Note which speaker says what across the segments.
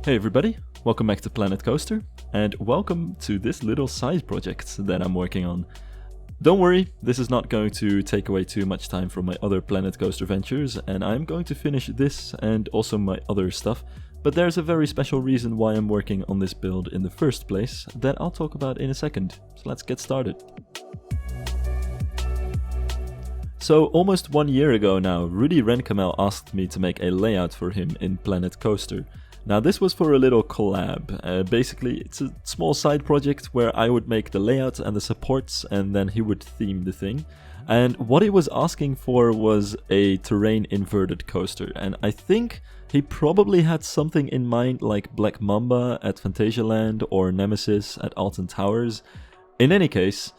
Speaker 1: Hey everybody, welcome back to Planet Coaster, and welcome to this little side project that I'm working on. Don't worry, this is not going to take away too much time from my other Planet Coaster ventures, and I'm going to finish this and also my other stuff, but there's a very special reason why I'm working on this build in the first place that I'll talk about in a second, so let's get started. So almost 1 year ago now, Rudi Rennkamel asked me to make a layout for him in Planet Coaster. Now this was for a little collab. Basically it's a small side project where I would make the layout and the supports and then he would theme the thing. And what he was asking for was a terrain inverted coaster, and I think he probably had something in mind like Black Mamba at Phantasialand or Nemesis at Alton Towers. In any case,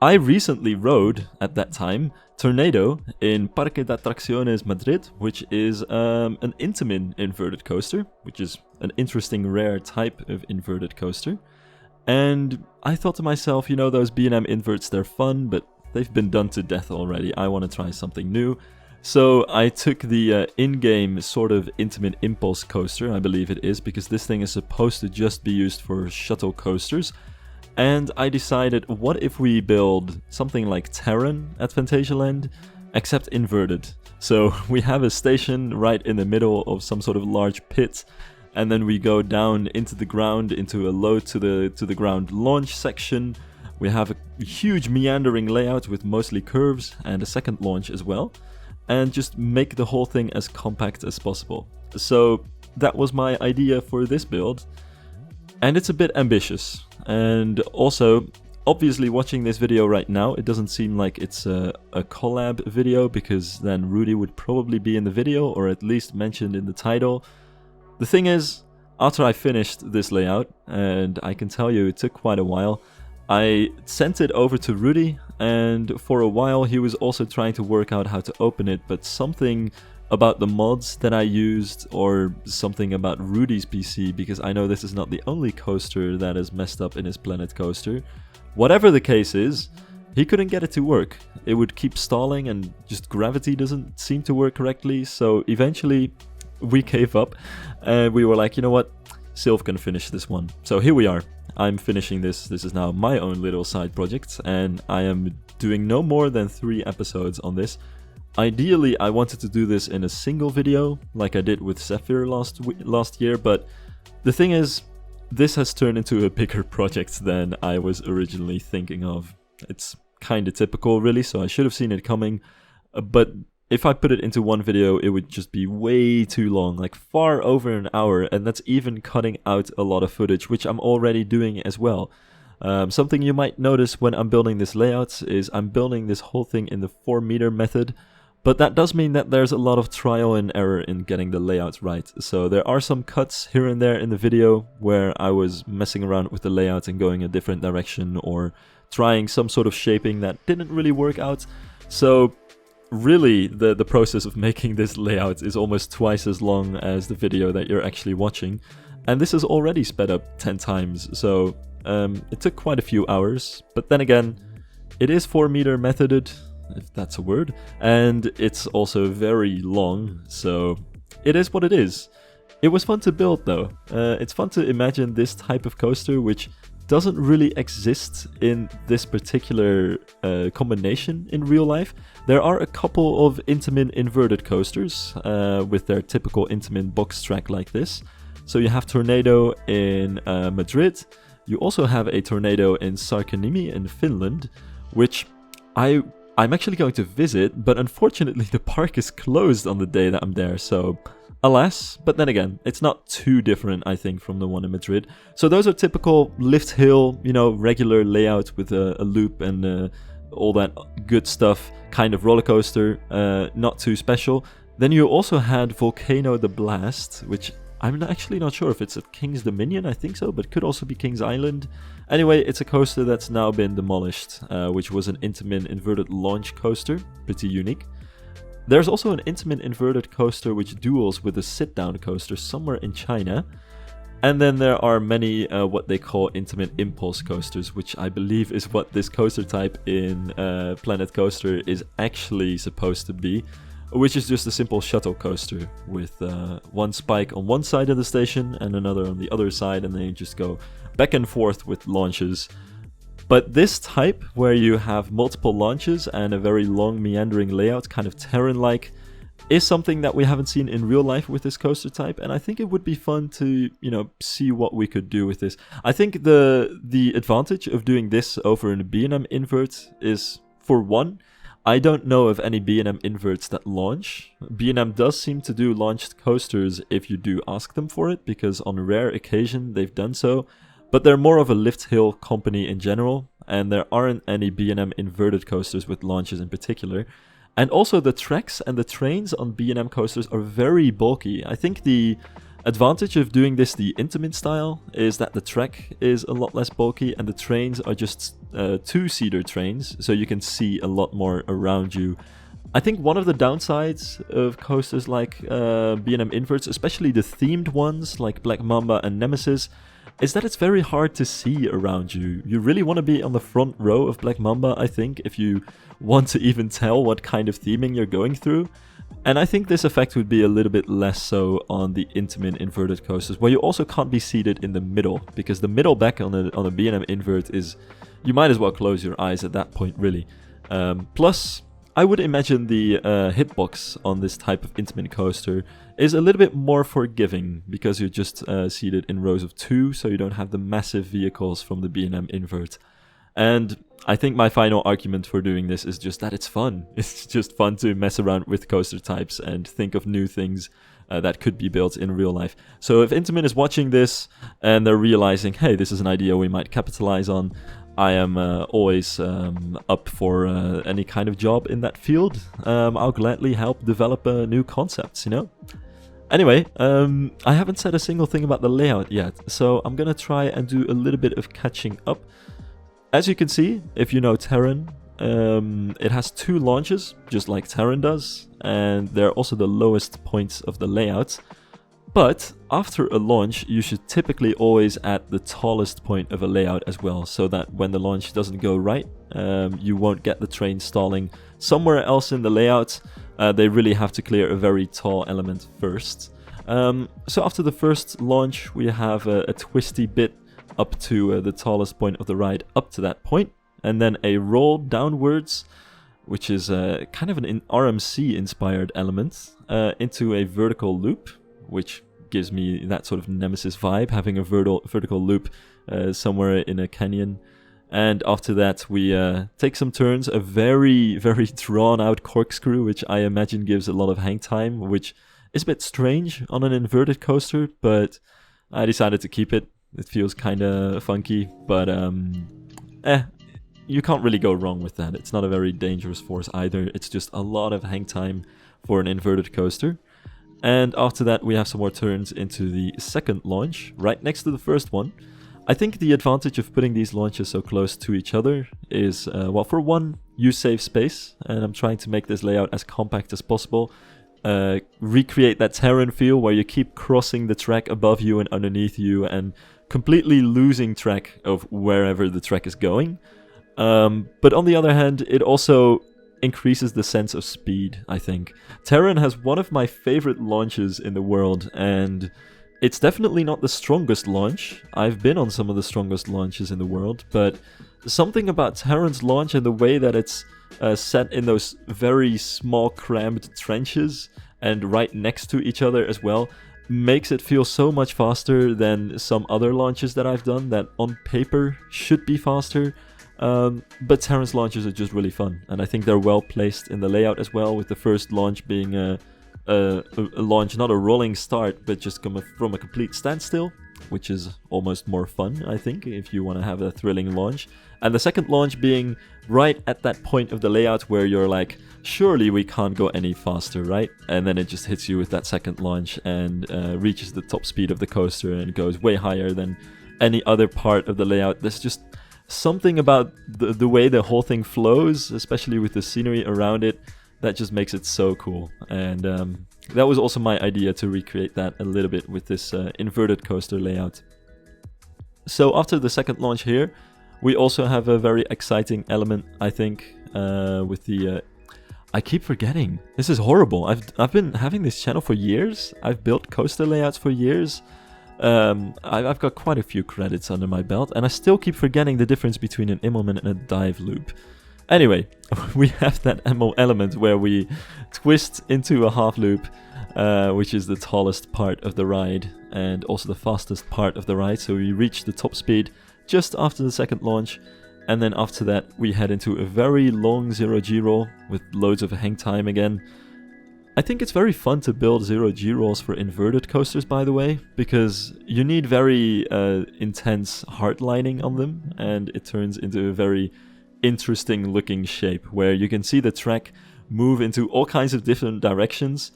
Speaker 1: I recently rode, at that time, Tornado in Parque de Atracciones Madrid, which is an Intamin inverted coaster, which is an interesting rare type of inverted coaster. And I thought to myself, you know, those B&M inverts, they're fun, but they've been done to death already. I want to try something new. So I took the in-game sort of Intamin Impulse coaster, I believe it is, because this thing is supposed to just be used for shuttle coasters. And I decided, what if we build something like Terran at Phantasialand, except inverted? So we have a station right in the middle of some sort of large pit, and then we go down into the ground, into a low to the ground launch section. We have a huge meandering layout with mostly curves and a second launch as well, and just make the whole thing as compact as possible. So that was my idea for this build. And it's a bit ambitious, and also, obviously watching this video right now, it doesn't seem like it's a collab video, because then Rudi would probably be in the video, or at least mentioned in the title. The thing is, after I finished this layout, and I can tell you it took quite a while, I sent it over to Rudi, and for a while he was also trying to work out how to open it, but something about the mods that I used, or something about Rudi's PC, because I know this is not the only coaster that is messed up in his Planet Coaster. Whatever the case is, he couldn't get it to work. It would keep stalling and just gravity doesn't seem to work correctly, so eventually we gave up and we were like, you know what, Sylv can finish this one. So here we are. I'm finishing this. This is now my own little side project, and I am doing no more than 3 episodes on this. Ideally, I wanted to do this in a single video, like I did with Zephyr last year, but the thing is, this has turned into a bigger project than I was originally thinking of. It's kinda typical, really, so I should have seen it coming, but if I put it into one video, it would just be way too long, like far over an hour, and that's even cutting out a lot of footage, which I'm already doing as well. Something you might notice when I'm building this layout is I'm building this whole thing in the 4-meter method. But that does mean that there's a lot of trial and error in getting the layout right. So there are some cuts here and there in the video where I was messing around with the layout and going a different direction, or trying some sort of shaping that didn't really work out. So really the process of making this layout is almost twice as long as the video that you're actually watching. And this is already sped up 10 times, so it took quite a few hours. But then again, it is 4-meter methoded, if that's a word, and it's also very long, so it is what it is. It was fun to build though. It's fun to imagine this type of coaster, which doesn't really exist in this particular combination in real life. There are a couple of Intamin inverted coasters with their typical Intamin box track like this. So you have Tornado in Madrid. You also have a Tornado in Sarkanimi in Finland, which I'm actually going to visit, but unfortunately the park is closed on the day that I'm there, so alas. But then again, it's not too different, I think, from the one in Madrid. So those are typical lift hill, you know, regular layout with a loop and all that good stuff, kind of roller coaster, not too special. Then you also had Volcano the Blast, which I'm actually not sure if it's at King's Dominion, I think so, but could also be King's Island. Anyway, it's a coaster that's now been demolished, which was an Intamin inverted launch coaster, pretty unique. There's also an Intamin inverted coaster which duels with a sit-down coaster somewhere in China. And then there are many what they call Intamin impulse coasters, which I believe is what this coaster type in Planet Coaster is actually supposed to be. which is just a simple shuttle coaster with one spike on one side of the station and another on the other side, and then you just go back and forth with launches. But this type, where you have multiple launches and a very long meandering layout, kind of Terran-like, is something that we haven't seen in real life with this coaster type, and I think it would be fun to, see what we could do with this. I think the advantage of doing this over an B&M invert is, for one, I don't know of any B&M inverts that launch. B&M does seem to do launched coasters if you do ask them for it, because on rare occasion they've done so, but they're more of a lift hill company in general, and there aren't any B&M inverted coasters with launches in particular. And also the tracks and the trains on B&M coasters are very bulky. I think the advantage of doing this the Intamin style is that the track is a lot less bulky and the trains are just two-seater trains, so you can see a lot more around you. I think one of the downsides of coasters like B&M inverts, especially the themed ones like Black Mamba and Nemesis, is that it's very hard to see around you. You really want to be on the front row of Black Mamba, I think, if you want to even tell what kind of theming you're going through. And I think this effect would be a little bit less so on the Intamin inverted coasters, where you also can't be seated in the middle, because the middle back on a B&M invert is... you might as well close your eyes at that point, really. Plus, I would imagine the hitbox on this type of Intamin coaster is a little bit more forgiving, because you're just seated in rows of two, so you don't have the massive vehicles from the B&M invert. And I think my final argument for doing this is just that it's fun. It's just fun to mess around with coaster types and think of new things that could be built in real life. So if Intamin is watching this and they're realizing, hey, this is an idea we might capitalize on, I am always up for any kind of job in that field. I'll gladly help develop new concepts, Anyway, I haven't said a single thing about the layout yet, so I'm gonna try and do a little bit of catching up. As you can see, if you know Terran, it has two launches, just like Terran does, and they're also the lowest points of the layout. But after a launch, you should typically always add the tallest point of a layout as well, so that when the launch doesn't go right, you won't get the train stalling somewhere else in the layout. They really have to clear a very tall element first. So after the first launch, we have a twisty bit up to the tallest point of the ride up to that point, and then a roll downwards, which is kind of an RMC inspired element, into a vertical loop, which gives me that sort of Nemesis vibe, having a vertical loop somewhere in a canyon. And after that we take some turns, a very, very drawn out corkscrew, which I imagine gives a lot of hang time, which is a bit strange on an inverted coaster, but I decided to keep it. It feels kind of funky, but you can't really go wrong with that. It's not a very dangerous force either. It's just a lot of hang time for an inverted coaster. And after that we have some more turns into the second launch, right next to the first one. I think the advantage of putting these launches so close to each other is, well, for one, you save space, and I'm trying to make this layout as compact as possible. Recreate that Terran feel where you keep crossing the track above you and underneath you and completely losing track of wherever the track is going. But on the other hand, it also increases the sense of speed, I think. Terran has one of my favorite launches in the world, and it's definitely not the strongest launch. I've been on some of the strongest launches in the world, but something about Terran's launch and the way that it's set in those very small cramped trenches and right next to each other as well makes it feel so much faster than some other launches that I've done that on paper should be faster. But Terran's launches are just really fun, and I think they're well placed in the layout as well, with the first launch being a launch, not a rolling start, but just from a complete standstill, which is almost more fun, I think, if you want to have a thrilling launch. And the second launch being right at that point of the layout where you're like, surely we can't go any faster, right? And then it just hits you with that second launch and reaches the top speed of the coaster and goes way higher than any other part of the layout. There's just something about the way the whole thing flows, especially with the scenery around it, that just makes it so cool. And that was also my idea, to recreate that a little bit with this inverted coaster layout. So after the second launch here, we also have a very exciting element, I think, with the... I keep forgetting. This is horrible. I've been having this channel for years. I've built coaster layouts for years. I've got quite a few credits under my belt, and I still keep forgetting the difference between an Immelman and a dive loop. Anyway, we have that element where we twist into a half loop, which is the tallest part of the ride and also the fastest part of the ride. So we reach the top speed just after the second launch, and then after that we head into a very long 0G roll with loads of hang time again. I think it's very fun to build 0G rolls for inverted coasters, by the way, because you need very intense hard lining on them, and it turns into a very interesting looking shape where you can see the track move into all kinds of different directions,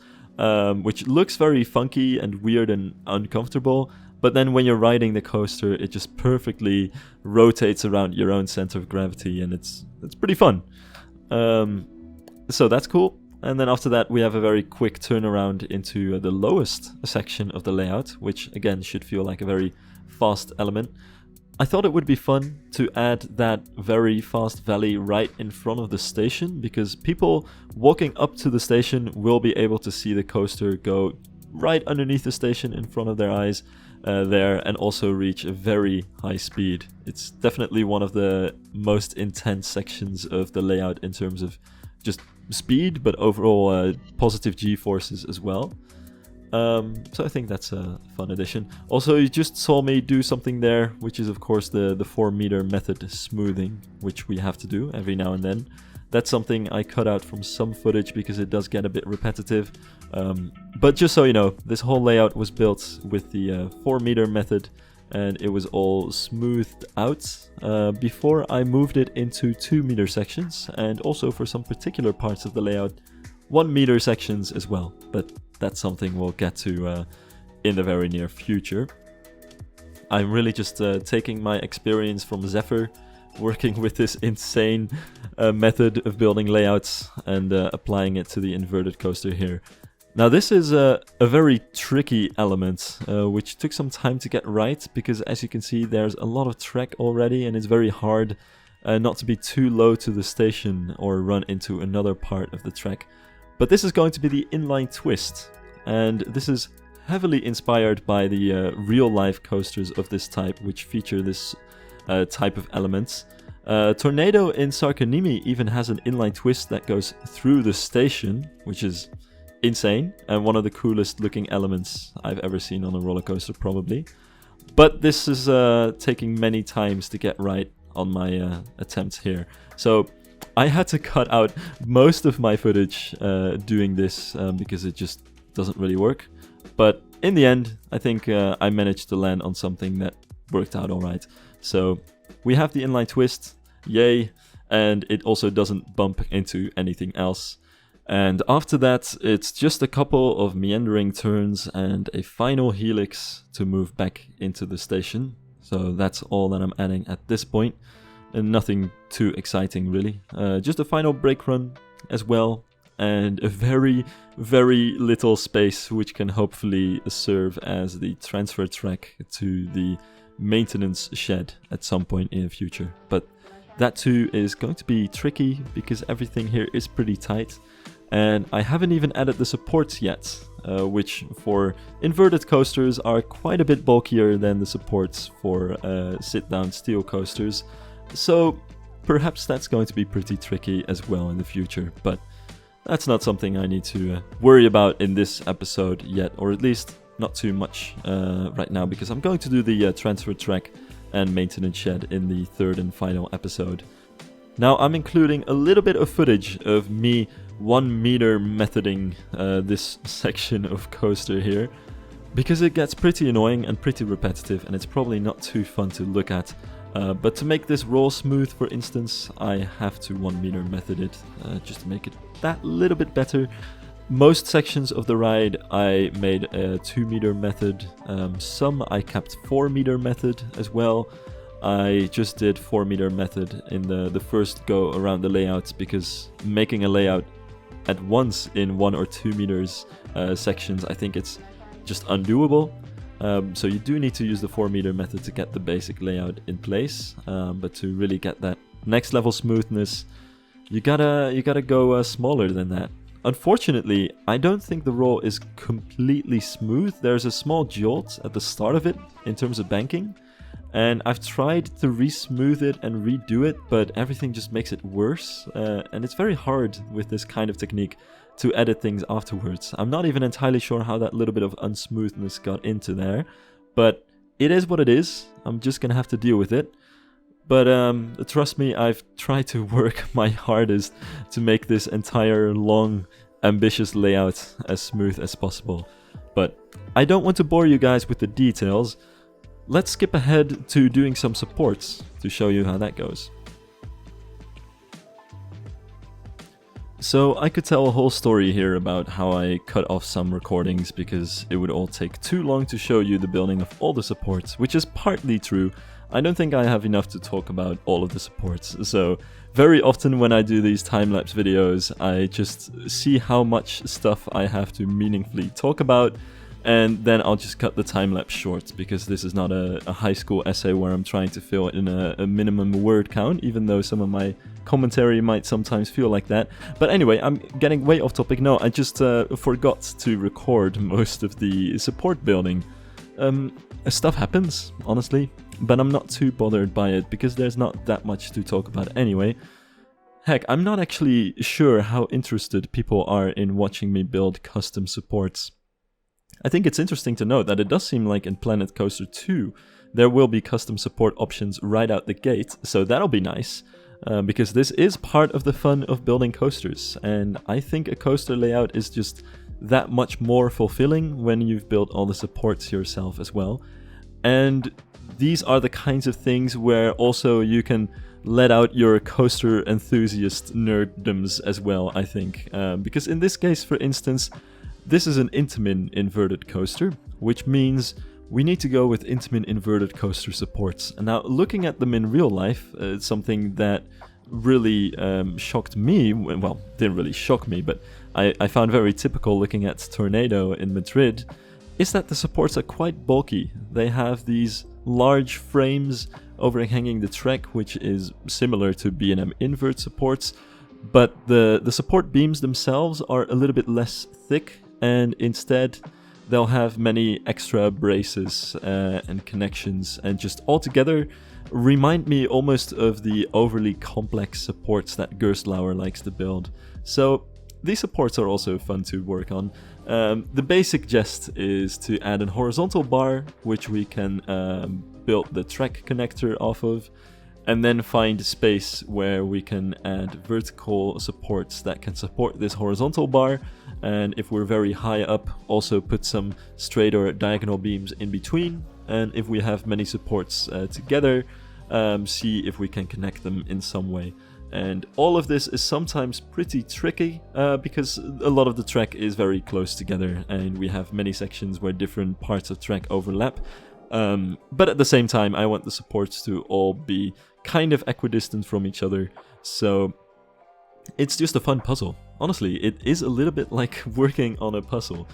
Speaker 1: which looks very funky and weird and uncomfortable. But then when you're riding the coaster, it just perfectly rotates around your own center of gravity, and it's pretty fun. So that's cool. And then after that, we have a very quick turnaround into the lowest section of the layout, which again should feel like a very fast element. I thought it would be fun to add that very fast valley right in front of the station, because people walking up to the station will be able to see the coaster go right underneath the station in front of their eyes there, and also reach a very high speed. It's definitely one of the most intense sections of the layout in terms of just speed, but overall positive G-forces as well. So I think that's a fun addition. Also, you just saw me do something there, which is of course the 4-meter method smoothing, which we have to do every now and then. That's something I cut out from some footage because it does get a bit repetitive. But just so you know, this whole layout was built with the 4-meter method, and it was all smoothed out before I moved it into 2-meter sections, and also for some particular parts of the layout, 1-meter sections as well. But that's something we'll get to in the very near future. I'm really just taking my experience from Zephyr, working with this insane method of building layouts, and applying it to the inverted coaster here. Now this is a very tricky element, which took some time to get right, because as you can see there's a lot of track already, and it's very hard not to be too low to the station or run into another part of the track. But this is going to be the inline twist, and this is heavily inspired by the real-life coasters of this type, which feature this type of elements. Tornado in Sarkanimi even has an inline twist that goes through the station, which is insane, and one of the coolest looking elements I've ever seen on a roller coaster probably. But this is taking many times to get right on my attempts here. So I had to cut out most of my footage doing this because it just doesn't really work. But in the end, I think I managed to land on something that worked out alright. So we have the inline twist, yay, and it also doesn't bump into anything else. And after that, it's just a couple of meandering turns and a final helix to move back into the station. So that's all that I'm adding at this point, and nothing too exciting really. Just a final brake run as well, and a very, very little space which can hopefully serve as the transfer track to the maintenance shed at some point in the future. But that too is going to be tricky because everything here is pretty tight. And I haven't even added the supports yet, which for inverted coasters are quite a bit bulkier than the supports for sit-down steel coasters. So perhaps that's going to be pretty tricky as well in the future, but that's not something I need to worry about in this episode yet, or at least not too much right now, because I'm going to do the transfer track and maintenance shed in the third and final episode. Now I'm including a little bit of footage of me 1 meter methoding this section of coaster here, because it gets pretty annoying and pretty repetitive, and it's probably not too fun to look at. But to make this roll smooth, for instance, I have to 1 meter method it, just to make it that little bit better. Most sections of the ride I made a 2 meter method, some I kept 4 meter method as well. I just did 4 meter method in the first go around the layouts, because making a layout at once in 1 or 2 meters sections, I think it's just undoable. So you do need to use the 4 meter method to get the basic layout in place, but to really get that next level smoothness, you gotta go smaller than that. Unfortunately, I don't think the roll is completely smooth. There's a small jolt at the start of it in terms of banking, and I've tried to re-smooth it and redo it, but everything just makes it worse, and it's very hard with this kind of technique to edit things afterwards. I'm not even entirely sure how that little bit of unsmoothness got into there, but it is what it is. I'm just gonna have to deal with it. But trust me, I've tried to work my hardest to make this entire long, ambitious layout as smooth as possible. But I don't want to bore you guys with the details. Let's skip ahead to doing some supports to show you how that goes. So I could tell a whole story here about how I cut off some recordings because it would all take too long to show you the building of all the supports, which is partly true. I don't think I have enough to talk about all of the supports, so very often when I do these time-lapse videos, I just see how much stuff I have to meaningfully talk about, and then I'll just cut the time-lapse short, because this is not a high school essay where I'm trying to fill in a minimum word count, even though some of my commentary might sometimes feel like that. But anyway, I'm getting way off topic. No, I just forgot to record most of the support building. Stuff happens, honestly, but I'm not too bothered by it because there's not that much to talk about anyway. Heck, I'm not actually sure how interested people are in watching me build custom supports. I think it's interesting to note that it does seem like in Planet Coaster 2 there will be custom support options right out the gate, so that'll be nice, because this is part of the fun of building coasters, and I think a coaster layout is just that much more fulfilling when you've built all the supports yourself as well. And these are the kinds of things where also you can let out your coaster enthusiast nerddoms as well, I think. Because in this case, for instance, this is an Intamin inverted coaster, which means we need to go with Intamin inverted coaster supports. And now, looking at them in real life, it's something that really shocked me. Well, didn't really shock me, but I found very typical looking at Tornado in Madrid, is that the supports are quite bulky. They have these large frames overhanging the track, which is similar to B&M invert supports, but the support beams themselves are a little bit less thick, and instead they'll have many extra braces and connections, and just altogether remind me almost of the overly complex supports that Gerstlauer likes to build. So these supports are also fun to work on. The basic gist is to add a horizontal bar, which we can build the track connector off of, and then find a space where we can add vertical supports that can support this horizontal bar, and if we're very high up, also put some straight or diagonal beams in between, and if we have many supports together, see if we can connect them in some way. And all of this is sometimes pretty tricky because a lot of the track is very close together and we have many sections where different parts of track overlap. But at the same time, I want the supports to all be kind of equidistant from each other. So it's just a fun puzzle. Honestly, it is a little bit like working on a puzzle.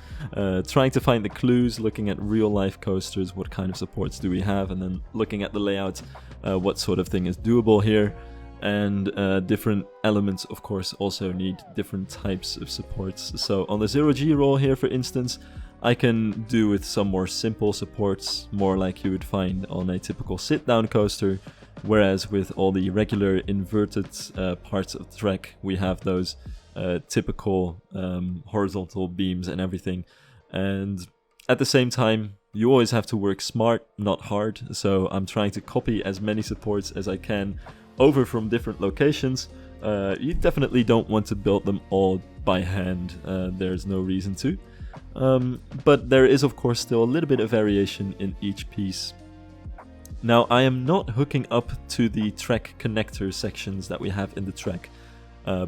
Speaker 1: Trying to find the clues, looking at real life coasters, what kind of supports do we have, and then looking at the layout, what sort of thing is doable here. And different elements, of course, also need different types of supports. So on the 0G roll here, for instance, I can do with some more simple supports, more like you would find on a typical sit-down coaster, whereas with all the regular inverted parts of the track, we have those typical horizontal beams and everything. And at the same time, you always have to work smart, not hard, so I'm trying to copy as many supports as I can over from different locations. You definitely don't want to build them all by hand, there's no reason to. But there is of course still a little bit of variation in each piece. Now I am not hooking up to the track connector sections that we have in the track,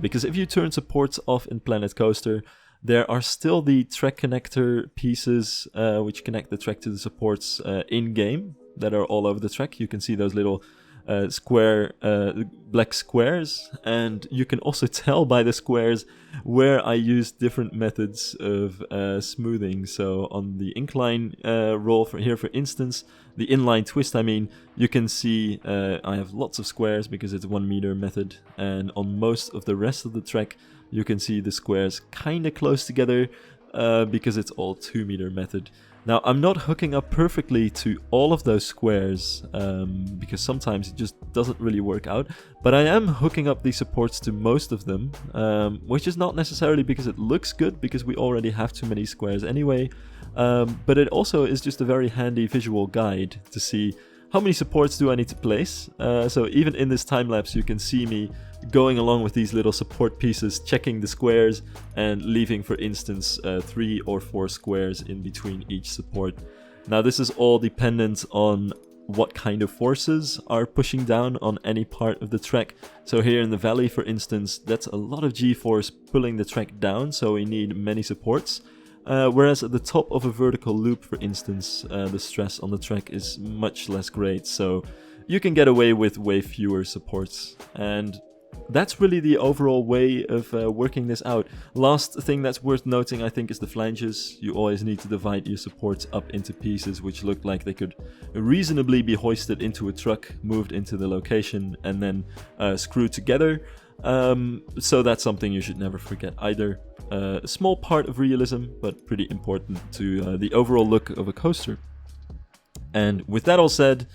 Speaker 1: because if you turn supports off in Planet Coaster, there are still the track connector pieces which connect the track to the supports in-game that are all over the track. You can see those little black squares, and you can also tell by the squares where I used different methods of smoothing. So on the incline roll for instance, the inline twist, you can see I have lots of squares because it's 1 meter method, and on most of the rest of the track you can see the squares kind of close together because it's all 2 meter method. Now, I'm not hooking up perfectly to all of those squares because sometimes it just doesn't really work out, but I am hooking up the supports to most of them, which is not necessarily because it looks good, because we already have too many squares anyway, but it also is just a very handy visual guide to see how many supports do I need to place. So even in this time lapse you can see me going along with these little support pieces, checking the squares and leaving, for instance, 3 or 4 squares in between each support. Now this is all dependent on what kind of forces are pushing down on any part of the track. So here in the valley, for instance, that's a lot of G-force pulling the track down, so we need many supports. Whereas at the top of a vertical loop, for instance, the stress on the track is much less great, so you can get away with way fewer supports. And that's really the overall way of working this out. Last thing that's worth noting, I think, is the flanges. You always need to divide your supports up into pieces which look like they could reasonably be hoisted into a truck, moved into the location, and then screwed together. So that's something you should never forget either. A small part of realism, but pretty important to the overall look of a coaster. And with that all said,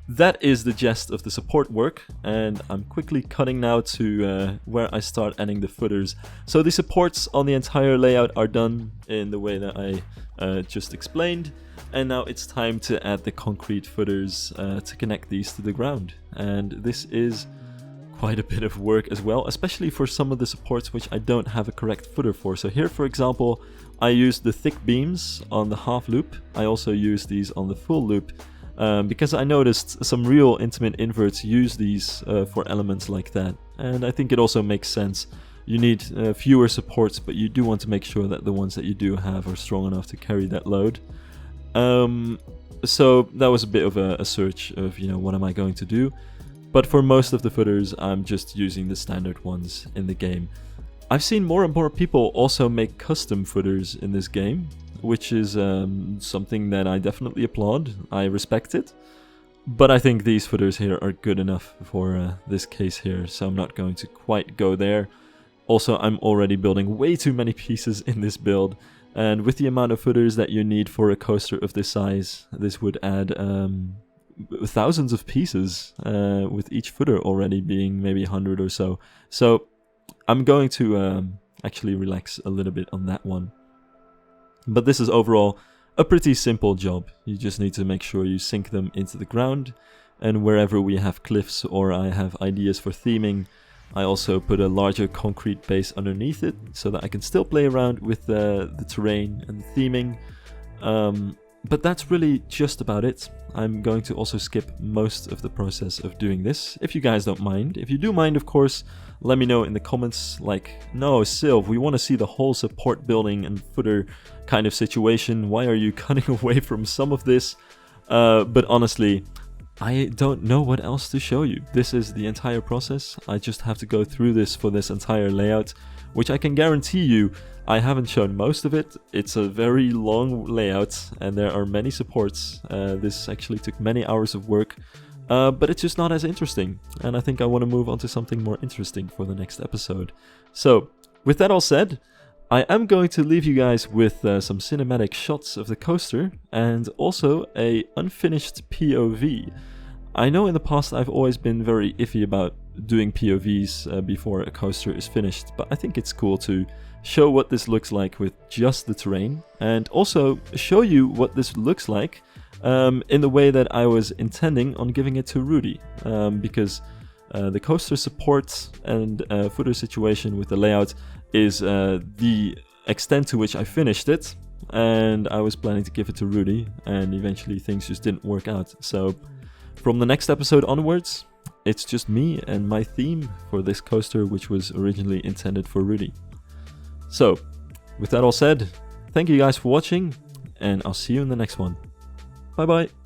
Speaker 1: that is the gist of the support work, and I'm quickly cutting now to where I start adding the footers. So the supports on the entire layout are done in the way that I just explained, and now it's time to add the concrete footers to connect these to the ground. And this is quite a bit of work as well, especially for some of the supports which I don't have a correct footer for. So here, for example, I used the thick beams on the half loop. I also used these on the full loop because I noticed some real Intamin inverts use these for elements like that, and I think it also makes sense. You need fewer supports, but you do want to make sure that the ones that you do have are strong enough to carry that load. So that was a bit of a search of, what am I going to do? But for most of the footers, I'm just using the standard ones in the game. I've seen more and more people also make custom footers in this game, which is something that I definitely applaud. I respect it. But I think these footers here are good enough for this case here, so I'm not going to quite go there. Also, I'm already building way too many pieces in this build, and with the amount of footers that you need for a coaster of this size, this would add thousands of pieces, with each footer already being maybe 100 or so. So I'm going to actually relax a little bit on that one. But this is overall a pretty simple job. You just need to make sure you sink them into the ground, and wherever we have cliffs or I have ideas for theming, I also put a larger concrete base underneath it so that I can still play around with the terrain and the theming. But that's really just about it. I'm going to also skip most of the process of doing this, if you guys don't mind. If you do mind, of course, let me know in the comments, like, no, Sylv, we want to see the whole support building and footer kind of situation. Why are you cutting away from some of this? But honestly, I don't know what else to show you. This is the entire process. I just have to go through this for this entire layout, which I can guarantee you I haven't shown most of it. It's a very long layout and there are many supports. This actually took many hours of work, but it's just not as interesting. And I think I want to move on to something more interesting for the next episode. So with that all said, I am going to leave you guys with some cinematic shots of the coaster and also a unfinished POV. I know in the past I've always been very iffy about doing POVs before a coaster is finished, but I think it's cool to show what this looks like with just the terrain, and also show you what this looks like in the way that I was intending on giving it to Rudi, because the coaster support and footer situation with the layout is the extent to which I finished it, and I was planning to give it to Rudi, and eventually things just didn't work out. So from the next episode onwards, it's just me and my theme for this coaster, which was originally intended for Rudi. So, with that all said, thank you guys for watching, and I'll see you in the next one. Bye bye!